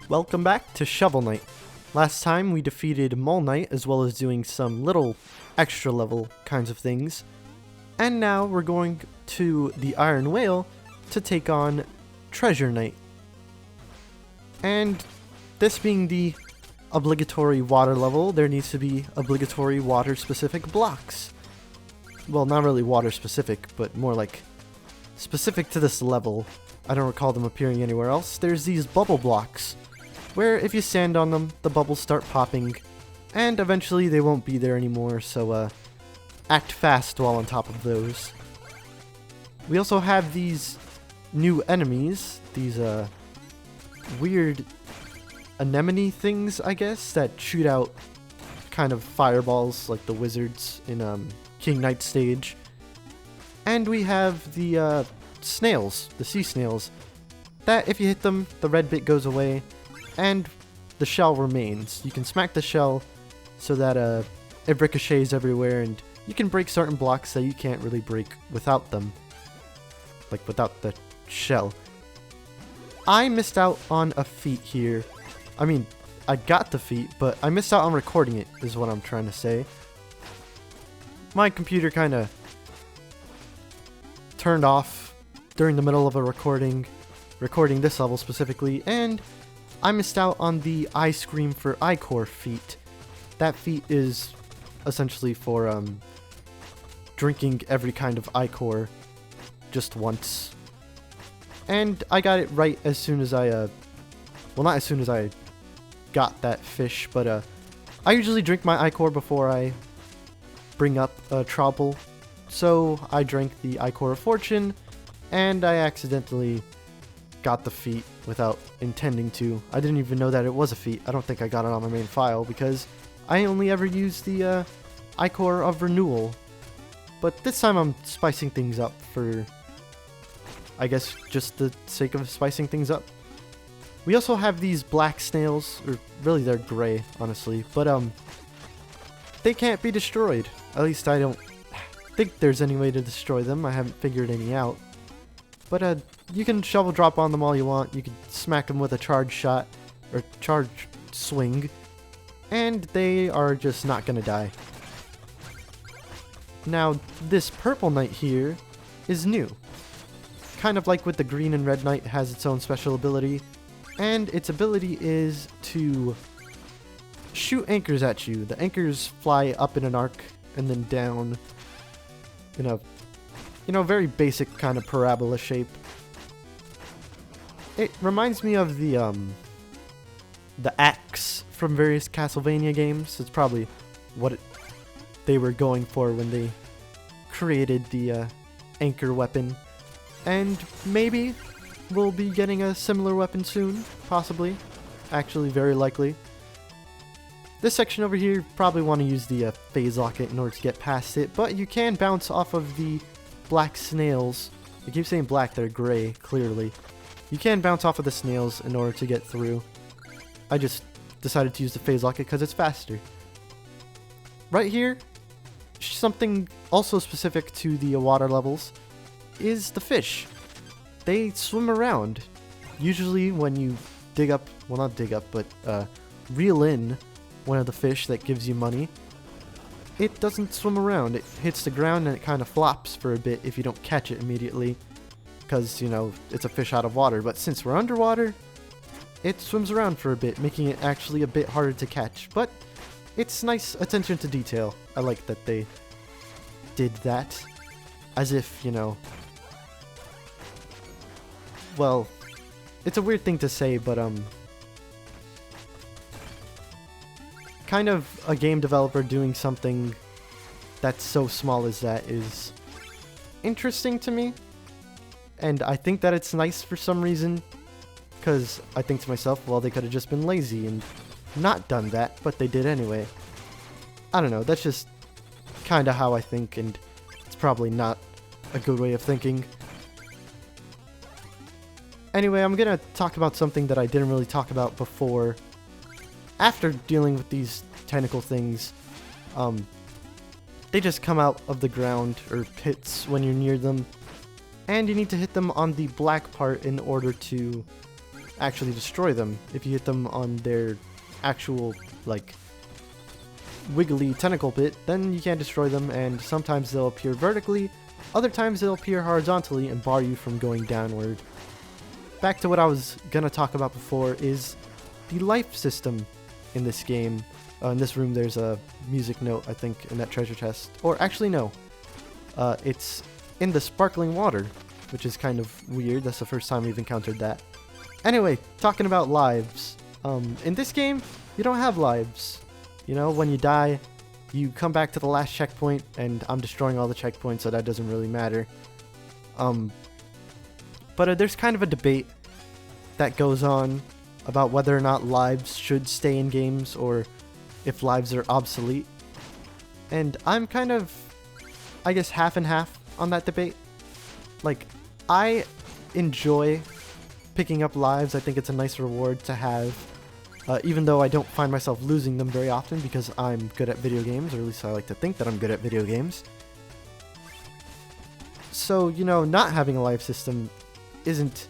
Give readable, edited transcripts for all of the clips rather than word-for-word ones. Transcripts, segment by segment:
Welcome back to Shovel Knight. Last time we defeated Mole Knight as well as doing some little extra level kinds of things. And now we're going to the Iron Whale to take on Treasure Knight. And this being the obligatory water level, there needs to be obligatory water specific blocks. Well, not really water specific, but more like specific to this level. I don't recall them appearing anywhere else. There's these bubble blocks, where if you stand on them, the bubbles start popping, and eventually they won't be there anymore, so act fast while on top of those. We also have these new enemies, these weird anemone things, I guess, that shoot out kind of fireballs like the wizards in King Knight stage. And we have the snails, the sea snails, that if you hit them, the red bit goes away, and the shell remains. You can smack the shell so that it ricochets everywhere, and you can break certain blocks that you can't really break without them. Like without the shell. I missed out on a feat here. I mean, I got the feat, but I missed out on recording it, is what I'm trying to say. My computer kind of turned off during the middle of a recording this level specifically, and I missed out on the I Scream for Ichor feat. That feat is essentially for drinking every kind of Ichor just once. And I got it right as soon as I, well, not as soon as I got that fish, but I usually drink my Ichor before I bring up a trouble. So I drank the Ichor of Fortune, and I accidentally got the feat without intending to. I didn't even know that it was a feat. I don't think I got it on my main file because I only ever used the Ichor of Renewal. But this time I'm spicing things up for, I guess, just the sake of spicing things up. We also have these black snails, or really they're gray, honestly, but they can't be destroyed. At least I don't think there's any way to destroy them. I haven't figured any out. But you can shovel drop on them all you want. You can smack them with a charge shot, or charge swing, and they are just not gonna die. Now, this purple knight here is new. Kind of like with the green and red knight, has its own special ability, and its ability is to shoot anchors at you. The anchors fly up in an arc and then down in a, very basic kind of parabola shape. It reminds me of the axe from various Castlevania games. It's probably what they were going for when they created the anchor weapon. And maybe we'll be getting a similar weapon soon, possibly. Actually, very likely. This section over here, you probably want to use the phase locket in order to get past it, but you can bounce off of the black snails. I keep saying black, they're gray, clearly. You can bounce off of the snails in order to get through. I just decided to use the phase locket because it's faster. Right here, something also specific to the water levels is the fish. They swim around. Usually when you dig up, well, not dig up, but reel in one of the fish that gives you money, it doesn't swim around. It hits the ground and it kind of flops for a bit if you don't catch it immediately, because, it's a fish out of water. But since we're underwater, it swims around for a bit, making it actually a bit harder to catch. But it's nice attention to detail. I like that they did that. As if, well, it's a weird thing to say, but kind of a game developer doing something that's so small as that is interesting to me. And I think that it's nice for some reason, because I think to myself, well, they could have just been lazy and not done that, but they did anyway. I don't know, that's just kind of how I think, and it's probably not a good way of thinking. Anyway, I'm gonna talk about something that I didn't really talk about before. After dealing with these tentacle things, they just come out of the ground, or pits, when you're near them, and you need to hit them on the black part in order to actually destroy them. If you hit them on their actual, like, wiggly tentacle bit, then you can't destroy them, and sometimes they'll appear vertically, other times they'll appear horizontally and bar you from going downward. Back to what I was gonna talk about before is the life system in this game. In this room there's a music note, I think, in that treasure chest. Or actually no, it's in the sparkling water, which is kind of weird. That's the first time we've encountered that. Anyway, talking about lives. In this game, you don't have lives. You know, when you die, you come back to the last checkpoint, and I'm destroying all the checkpoints, so that doesn't really matter. But there's kind of a debate that goes on about whether or not lives should stay in games, or if lives are obsolete. And I'm kind of, I guess, half and half on that debate. Like, I enjoy picking up lives. I think it's a nice reward to have. Even though I don't find myself losing them very often because I'm good at video games, or at least I like to think that I'm good at video games. So, you know, not having a life system isn't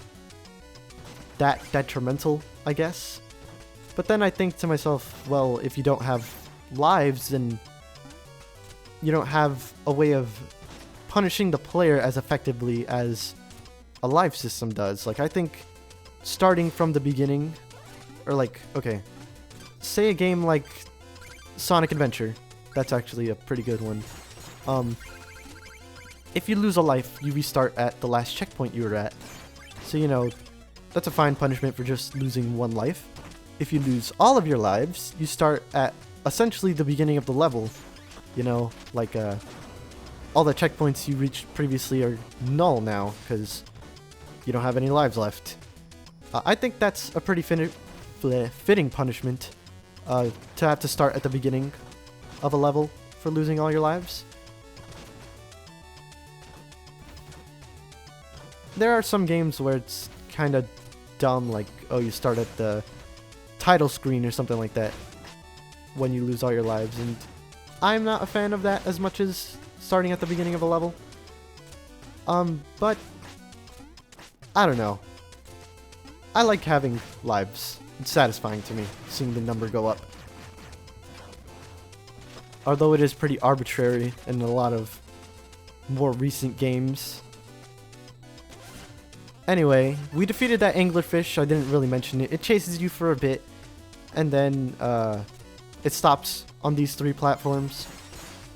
that detrimental, I guess. But then I think to myself, well, if you don't have lives, then you don't have a way of punishing the player as effectively as a life system does. Like, I think starting from the beginning, or like, okay, say a game like Sonic Adventure, that's actually a pretty good one. If you lose a life, you restart at the last checkpoint you were at. So, you know, that's a fine punishment for just losing one life. If you lose all of your lives, you start at essentially the beginning of the level. You know, like, all the checkpoints you reached previously are null now, because you don't have any lives left. I think that's a pretty fitting punishment, to have to start at the beginning of a level for losing all your lives. There are some games where it's kind of dumb, like, oh, you start at the title screen or something like that when you lose all your lives, and I'm not a fan of that as much as starting at the beginning of a level. But I don't know. I like having lives. It's satisfying to me, seeing the number go up. Although it is pretty arbitrary in a lot of more recent games. Anyway, we defeated that anglerfish. I didn't really mention it. It chases you for a bit, and then it stops on these 3 platforms.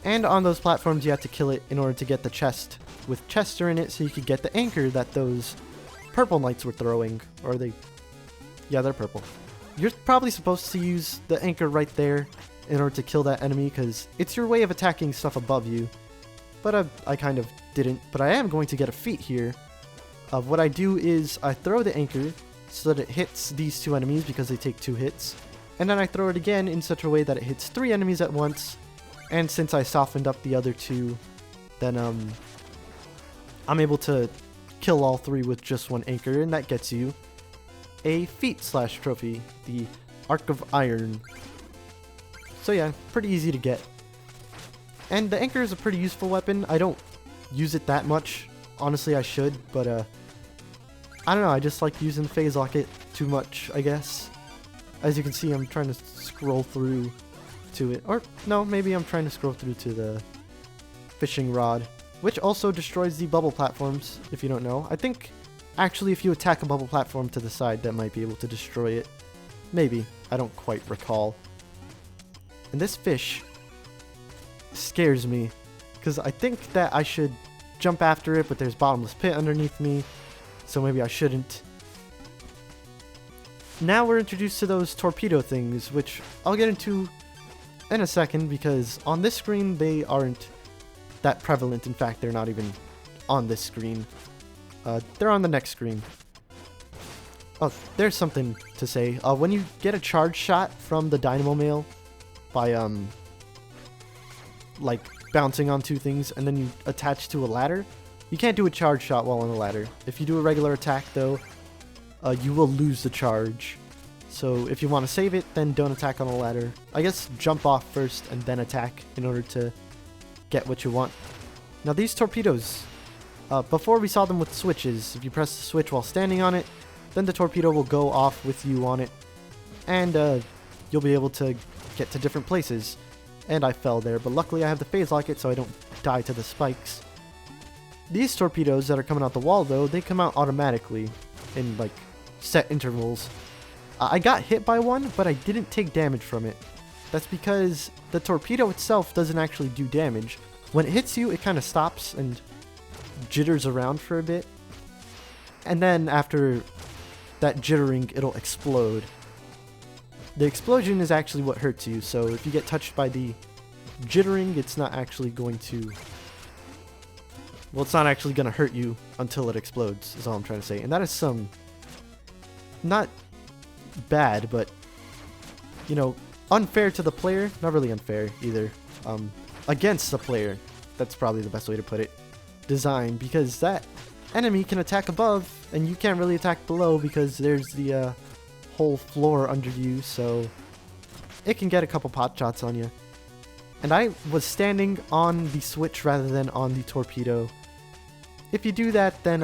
And on those platforms you have to kill it in order to get the chest with Chester in it, so you could get the anchor that those purple knights were throwing. Or are they... yeah, they're purple. You're probably supposed to use the anchor right there in order to kill that enemy, because it's your way of attacking stuff above you. But I kind of didn't. But I am going to get a feat here. What I do is I throw the anchor so that it hits these 2 enemies because they take 2 hits. And then I throw it again in such a way that it hits 3 enemies at once. And since I softened up the other 2, then I'm able to kill all 3 with just 1 anchor, and that gets you a feat/trophy, the Arc of Iron. So yeah, pretty easy to get. And the anchor is a pretty useful weapon. I don't use it that much. Honestly, I should, but I don't know, I just like using Phase Locket too much, I guess. As you can see, I'm trying to scroll through to it. Or, no, maybe I'm trying to scroll through to the fishing rod, which also destroys the bubble platforms, if you don't know. I think, actually, if you attack a bubble platform to the side, that might be able to destroy it. Maybe. I don't quite recall. And this fish scares me, because I think that I should jump after it, but there's bottomless pit underneath me, so maybe I shouldn't. Now we're introduced to those torpedo things, which I'll get into in a second, because on this screen they aren't that prevalent. In fact, they're not even on this screen. They're on the next screen. Oh, there's something to say. When you get a charge shot from the dynamo mail by like bouncing on 2 things and then you attach to a ladder, you can't do a charge shot while on a ladder. If you do a regular attack though, you will lose the charge. So if you want to save it, then don't attack on a ladder. I guess jump off first and then attack in order to get what you want. Now these torpedoes, before we saw them with switches. If you press the switch while standing on it, then the torpedo will go off with you on it, and you'll be able to get to different places. And I fell there, but luckily I have the phase locket so I don't die to the spikes. These torpedoes that are coming out the wall though, they come out automatically in like set intervals. I got hit by one, but I didn't take damage from it. That's because the torpedo itself doesn't actually do damage. When it hits you, it kind of stops and jitters around for a bit. And then after that jittering, it'll explode. The explosion is actually what hurts you, so if you get touched by the jittering, it's not actually going to... Well, it's not actually going to hurt you until it explodes, is all I'm trying to say. And that is some... not bad, but, you know, unfair to the player. Not really unfair, either. Against the player. That's probably the best way to put it. Design, because that enemy can attack above, and you can't really attack below because there's the, whole floor under you, so it can get a couple pot shots on you. And I was standing on the switch rather than on the torpedo. If you do that, then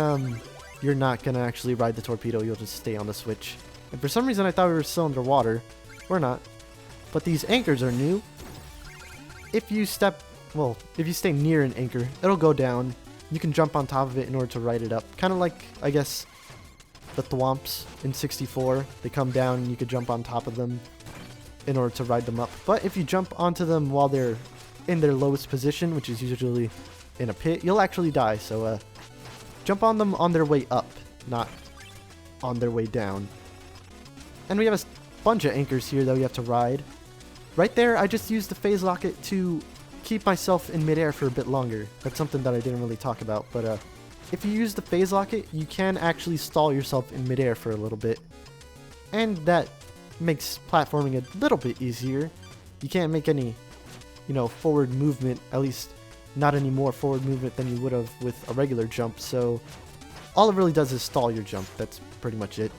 you're not gonna actually ride the torpedo, you'll just stay on the switch. And for some reason I thought we were still underwater. We're not. But these anchors are new. If you stay near an anchor, it'll go down. You can jump on top of it in order to ride it up. Kind of like, I guess, the thwomps in 64. They come down and you could jump on top of them in order to ride them up. But if you jump onto them while they're in their lowest position, which is usually in a pit, you'll actually die. So jump on them on their way up, not on their way down. And we have a bunch of anchors here that we have to ride. Right there, I just used the phase locket to keep myself in midair for a bit longer. That's something that I didn't really talk about, but if you use the phase locket, you can actually stall yourself in midair for a little bit. And that makes platforming a little bit easier. You can't make any, you know, forward movement, at least not any more forward movement than you would have with a regular jump, so all it really does is stall your jump. That's pretty much it.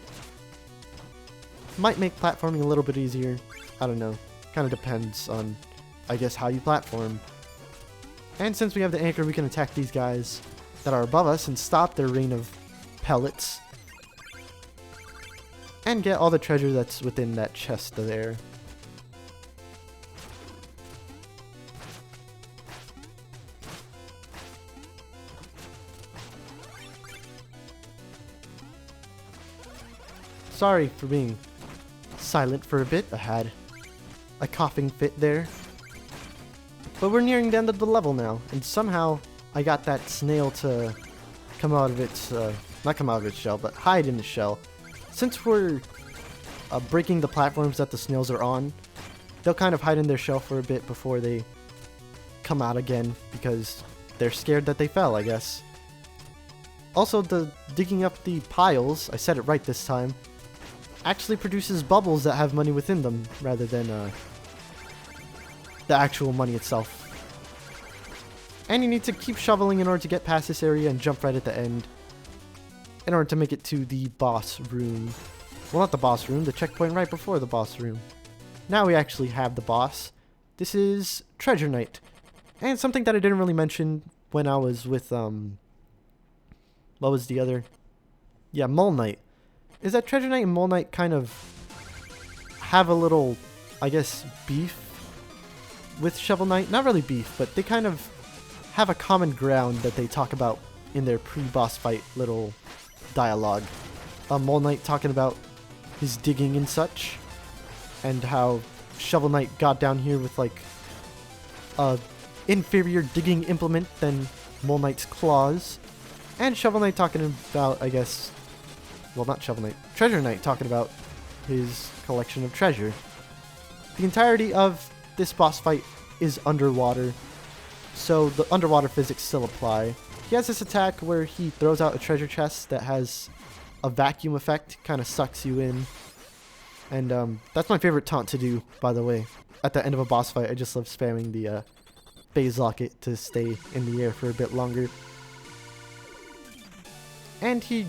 Might make platforming a little bit easier. I don't know. Kind of depends on, I guess, how you platform. And since we have the anchor, we can attack these guys that are above us and stop their rain of pellets. And get all the treasure that's within that chest there. Sorry for being silent for a bit. I had a coughing fit there. But we're nearing the end of the level now, and somehow I got that snail to come out of its, not come out of its shell, but hide in the shell. Since we're breaking the platforms that the snails are on, they'll kind of hide in their shell for a bit before they come out again, because they're scared that they fell, I guess. Also, the digging up the piles, I said it right this time, actually produces bubbles that have money within them, rather than the actual money itself. And you need to keep shoveling in order to get past this area and jump right at the end in order to make it to the boss room. Well, not the boss room, the checkpoint right before the boss room. Now we actually have the boss. This is Treasure Knight. And something that I didn't really mention when I was with, what was the other? Yeah, Mole Knight. Is that Treasure Knight and Mole Knight kind of have a little, I guess, beef with Shovel Knight? Not really beef, but they kind of have a common ground that they talk about in their pre-boss fight little dialogue. Mole Knight talking about his digging and such, and how Shovel Knight got down here with like a inferior digging implement than Mole Knight's claws, and Shovel Knight talking about, I guess, well, not Shovel Knight, Treasure Knight talking about his collection of treasure. The entirety of this boss fight is underwater, so the underwater physics still apply. He has this attack where he throws out a treasure chest that has a vacuum effect, kind of sucks you in. And that's my favorite taunt to do, by the way. At the end of a boss fight, I just love spamming the phase locket to stay in the air for a bit longer. And he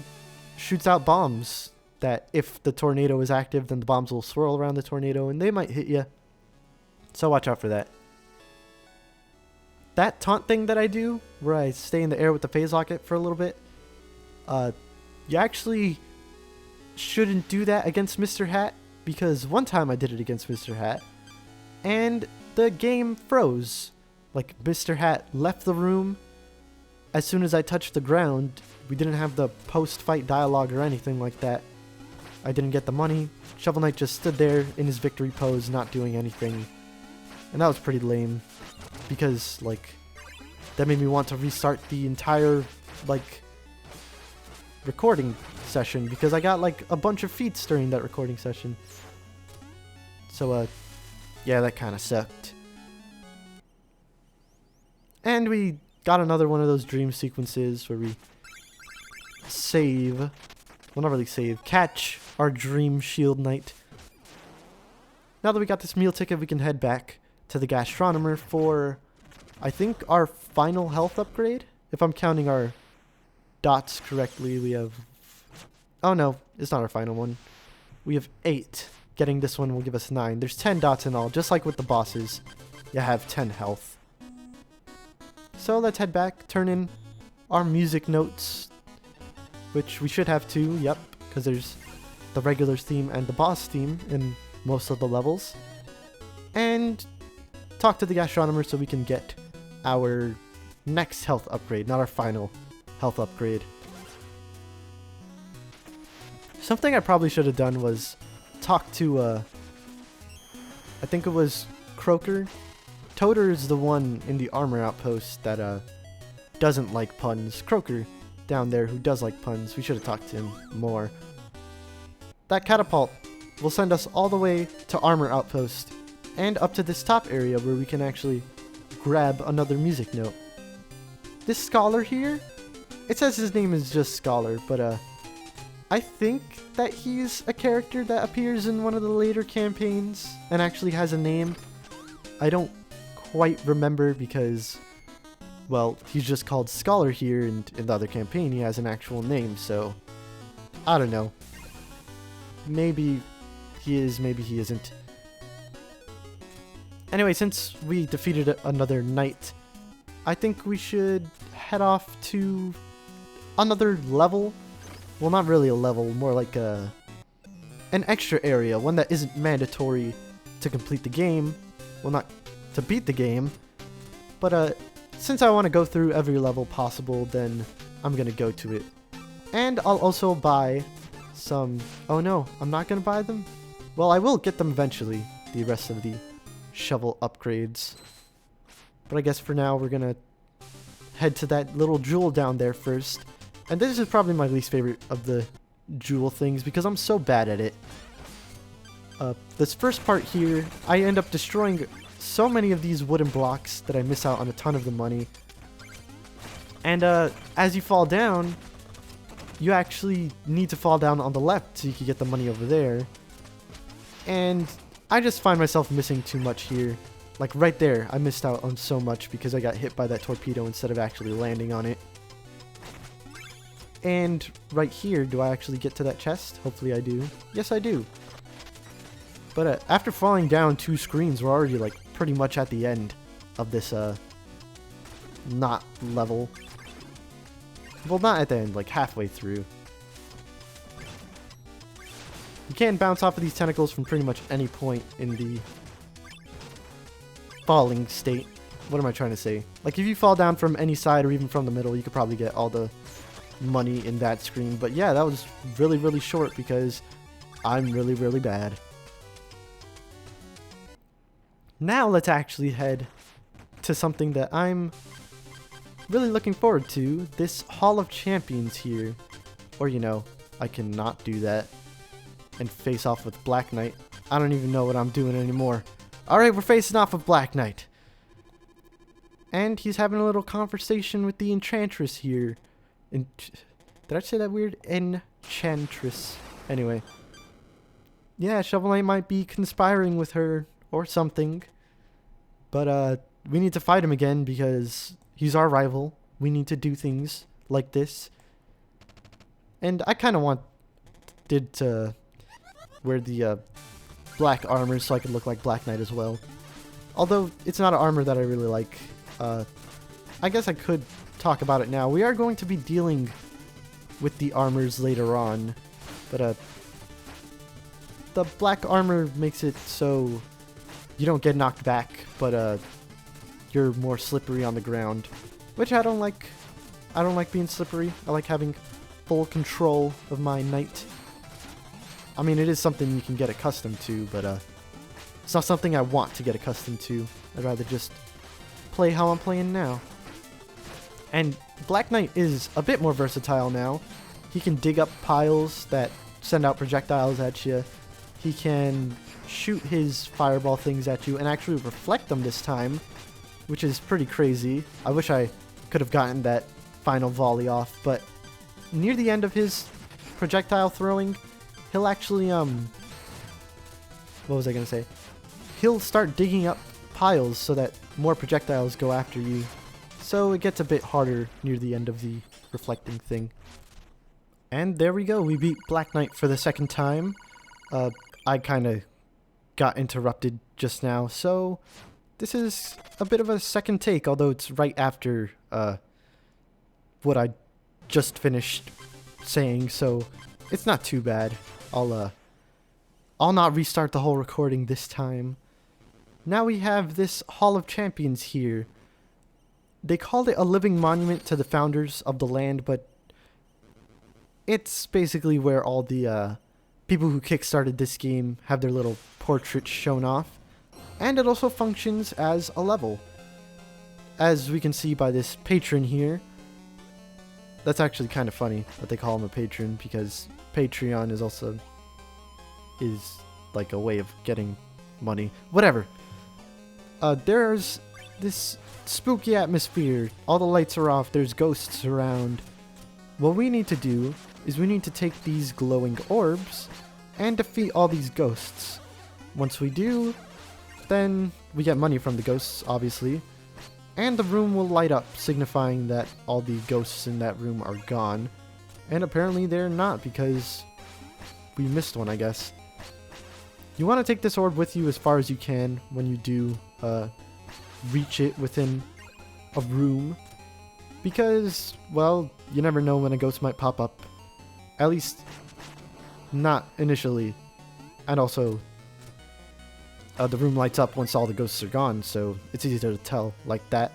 shoots out bombs that if the tornado is active, then the bombs will swirl around the tornado and they might hit you. So watch out for that. That taunt thing that I do, where I stay in the air with the phase locket for a little bit, you actually shouldn't do that against Mr. Hat, because one time I did it against Mr. Hat, and the game froze. Like, Mr. Hat left the room. As soon as I touched the ground, we didn't have the post-fight dialogue or anything like that. I didn't get the money. Shovel Knight just stood there in his victory pose, not doing anything. And that was pretty lame, because, like, that made me want to restart the entire, like, recording session, because I got, like, a bunch of feats during that recording session. So, yeah, that kind of sucked. And we got another one of those dream sequences where we save, well, not really save, catch our dream Shield Knight. Now that we got this meal ticket, we can head back to the gastronomer for, I think, our final health upgrade. If I'm counting our dots correctly, we have, oh no, it's not our final one. We have 8. Getting this one will give us 9. There's 10 dots in all, just like with the bosses. You have 10 health. So let's head back, turn in our music notes, which we should have 2, yep, because there's the regulars theme and the boss theme in most of the levels. And talk to the gastronomer so we can get our next health upgrade, not our final health upgrade. Something I probably should have done was talk to, I think it was Croaker. Toter is the one in the armor outpost that doesn't like puns. Croaker down there who does like puns. We should have talked to him more. That catapult will send us all the way to armor outpost and up to this top area where we can actually grab another music note. This scholar here, it says his name is just Scholar, but I think that he's a character that appears in one of the later campaigns and actually has a name. I don't quite remember because, well, he's just called Scholar here, and in the other campaign he has an actual name, so I don't know. Maybe he is, maybe he isn't. Anyway, since we defeated another knight, I think we should head off to another level. Well, not really a level, more like an extra area, one that isn't mandatory to complete the game. Well, not to beat the game, but since I want to go through every level possible, then I'm gonna go to it. And I'll also buy some, oh no, I'm not gonna buy them? Well, I will get them eventually, the rest of the shovel upgrades. But I guess for now we're gonna head to that little jewel down there first. And this is probably my least favorite of the jewel things because I'm so bad at it. This first part here, I end up destroying so many of these wooden blocks that I miss out on a ton of the money. And as you fall down, you actually need to fall down on the left so you can get the money over there. And I just find myself missing too much here. Like right there, I missed out on so much because I got hit by that torpedo instead of actually landing on it. And right here, do I actually get to that chest? Hopefully I do. Yes, I do. But after falling down 2 screens, we're already like pretty much at the end of this not level. Well, not at the end, like halfway through. You can bounce off of these tentacles from pretty much any point in the falling state. What am I trying to say? Like if you fall down from any side or even from the middle, you could probably get all the money in that screen. But yeah, that was really, really short because I'm really, really bad. Now let's actually head to something that I'm really looking forward to. This Hall of Champions here. Or, you know, I cannot do that and face off with Black Knight. I don't even know what I'm doing anymore. Alright, we're facing off with Black Knight. And he's having a little conversation with the Enchantress here. Did I say that weird? Enchantress. Anyway. Yeah, Shovel Knight might be conspiring with her or something. But we need to fight him again because he's our rival. We need to do things like this. And I kind of wanted to wear the black armor so I could look like Black Knight as well. Although it's not an armor that I really like. I guess I could talk about it now. We are going to be dealing with the armors later on. But the black armor makes it so you don't get knocked back, but you're more slippery on the ground, which I don't like. I don't like being slippery. I like having full control of my knight. I mean, it is something you can get accustomed to, but it's not something I want to get accustomed to. I'd rather just play how I'm playing now. And Black Knight is a bit more versatile now. He can dig up piles that send out projectiles at you. He can shoot his fireball things at you and actually reflect them this time, which is pretty crazy. I wish I could have gotten that final volley off, but near the end of his projectile throwing, he'll actually, what was I gonna say? He'll start digging up piles so that more projectiles go after you. So it gets a bit harder near the end of the reflecting thing. And there we go, we beat Black Knight for the second time. I kind of got interrupted just now, so this is a bit of a second take, although it's right after what I just finished saying, so it's not too bad. I'll not restart the whole recording this time. Now we have this Hall of Champions here. They called it a living monument to the founders of the land, but it's basically where all the people who kickstarted this game have their little portraits shown off. And it also functions as a level. As we can see by this patron here. That's actually kind of funny that they call him a patron, because Patreon is like a way of getting money. Whatever. There's this spooky atmosphere. All the lights are off. There's ghosts around. What we need to do is we need to take these glowing orbs and defeat all these ghosts. Once we do, then we get money from the ghosts, obviously. And the room will light up, signifying that all the ghosts in that room are gone. And apparently they're not, because we missed one, I guess. You want to take this orb with you as far as you can when you do reach it within a room. Because, well, you never know when a ghost might pop up. At least, not initially. And also, the room lights up once all the ghosts are gone, so it's easy to tell like that.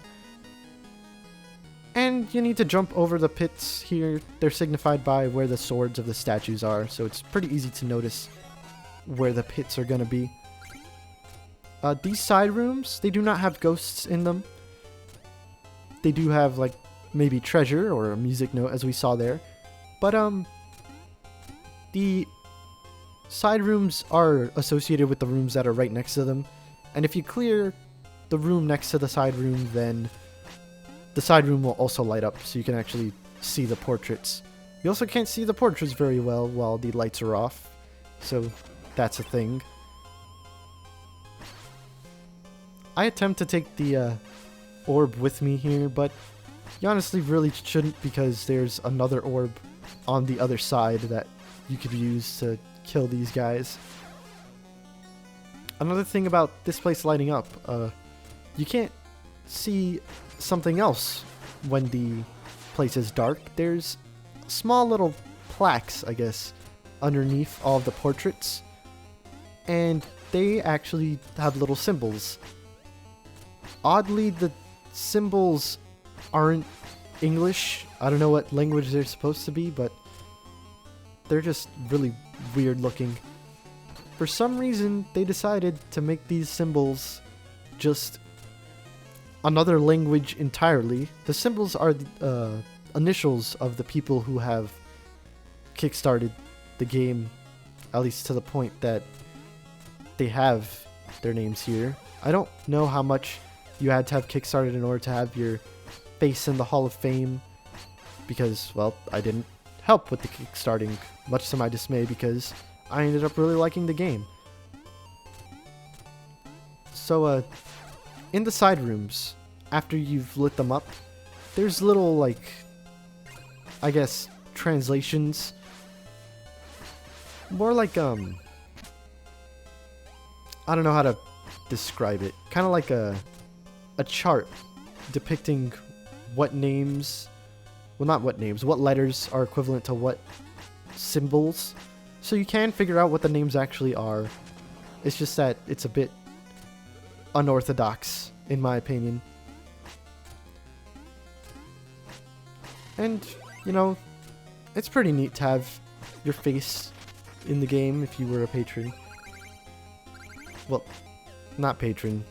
And you need to jump over the pits here. They're signified by where the swords of the statues are, so it's pretty easy to notice where the pits are going to be. These side rooms, they do not have ghosts in them. They do have, like, maybe treasure or a music note, as we saw there. But, the side rooms are associated with the rooms that are right next to them. And if you clear the room next to the side room, then the side room will also light up, so you can actually see the portraits. You also can't see the portraits very well while the lights are off, so that's a thing. I attempt to take the orb with me here, but you honestly really shouldn't, because there's another orb on the other side that you could use to kill these guys. Another thing about this place lighting up, you can't see something else when the place is dark. There's small little plaques, I guess, underneath all of the portraits, and they actually have little symbols. Oddly, the symbols aren't English. I don't know what language they're supposed to be, but they're just really weird looking. For some reason, they decided to make these symbols just another language entirely. The symbols are the initials of the people who have kickstarted the game, at least to the point that they have their names here. I don't know how much you had to have kickstarted in order to have your face in the Hall of Fame, because, well, I didn't help with the kickstarting, much to my dismay, because I ended up really liking the game. So, in the side rooms, after you've lit them up, there's little, like, I guess, translations. More like, I don't know how to describe it. Kind of like a chart depicting what names, well, not what names, what letters are equivalent to what symbols. So you can figure out what the names actually are. It's just that it's a bit unorthodox, in my opinion. And, you know, it's pretty neat to have your face in the game if you were a patron. Well, not patron,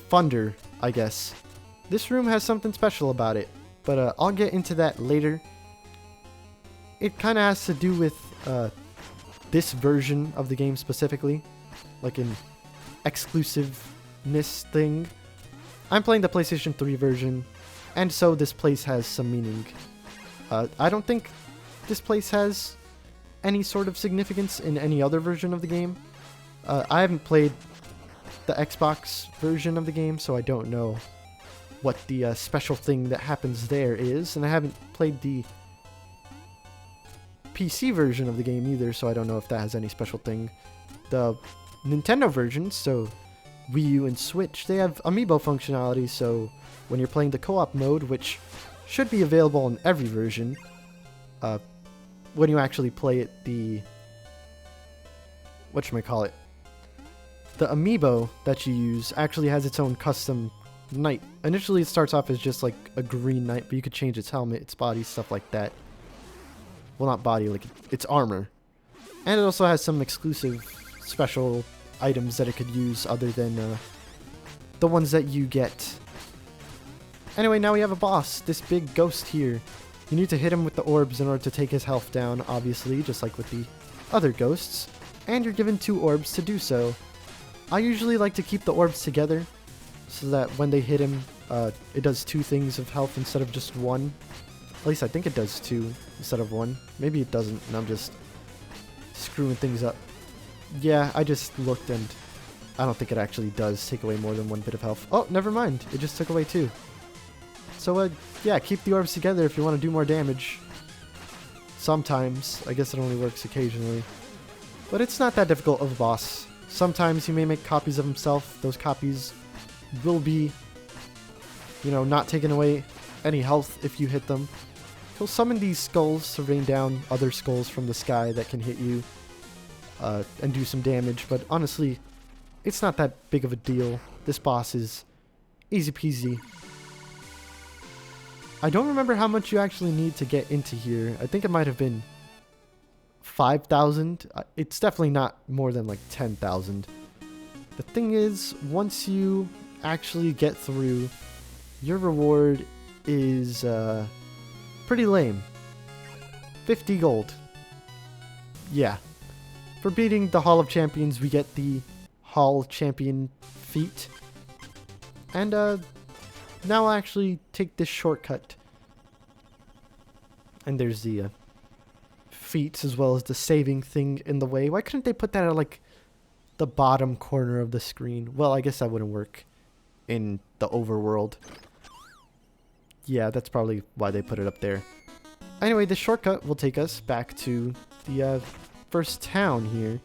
funder, I guess. This room has something special about it, but I'll get into that later. It kind of has to do with this version of the game specifically, like an exclusiveness thing. I'm playing the PlayStation 3 version, and so this place has some meaning. I don't think this place has any sort of significance in any other version of the game. I haven't played the Xbox version of the game, so I don't know what the special thing that happens there is, and I haven't played the PC version of the game either, so I don't know if that has any special thing. The Nintendo version, so Wii U and Switch, they have amiibo functionality, so when you're playing the co-op mode, which should be available in every version, when you actually play it, the whatchamacallit, the amiibo that you use actually has its own custom knight. Initially it starts off as just like a green knight, but you could change its helmet, its body, stuff like that. Well, not body, like its armor. And it also has some exclusive special items that it could use other than the ones that you get. Anyway, now we have a boss, this big ghost here. You need to hit him with the orbs in order to take his health down, obviously, just like with the other ghosts. And you're given 2 orbs to do so. I usually like to keep the orbs together, so that when they hit him, it does 2 things of health instead of just 1. At least I think it does 2 instead of 1. Maybe it doesn't, and I'm just screwing things up. Yeah, I just looked, and I don't think it actually does take away more than 1 bit of health. Oh, never mind. It just took away 2. So, yeah, keep the orbs together if you want to do more damage. Sometimes. I guess it only works occasionally. But it's not that difficult of a boss. Sometimes he may make copies of himself. Those copies will be, you know, not taking away any health if you hit them. He'll summon these skulls to rain down other skulls from the sky that can hit you and do some damage. But honestly, it's not that big of a deal. This boss is easy peasy. I don't remember how much you actually need to get into here. I think it might have been 5,000. It's definitely not more than like 10,000. The thing is, once you actually get through, your reward is pretty lame. 50 gold. Yeah. For beating the Hall of Champions, we get the Hall Champion feat. And now I'll actually take this shortcut. And there's the feats as well as the saving thing in the way. Why couldn't they put that at like the bottom corner of the screen? Well, I guess that wouldn't work in the overworld. Yeah, that's probably why they put it up there. Anyway, this shortcut will take us back to the first town here.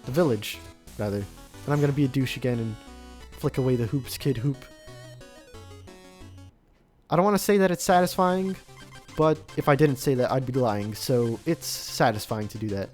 The village, rather. And I'm going to be a douche again and flick away the Hoops Kid hoop. I don't want to say that it's satisfying, but if I didn't say that, I'd be lying. So it's satisfying to do that.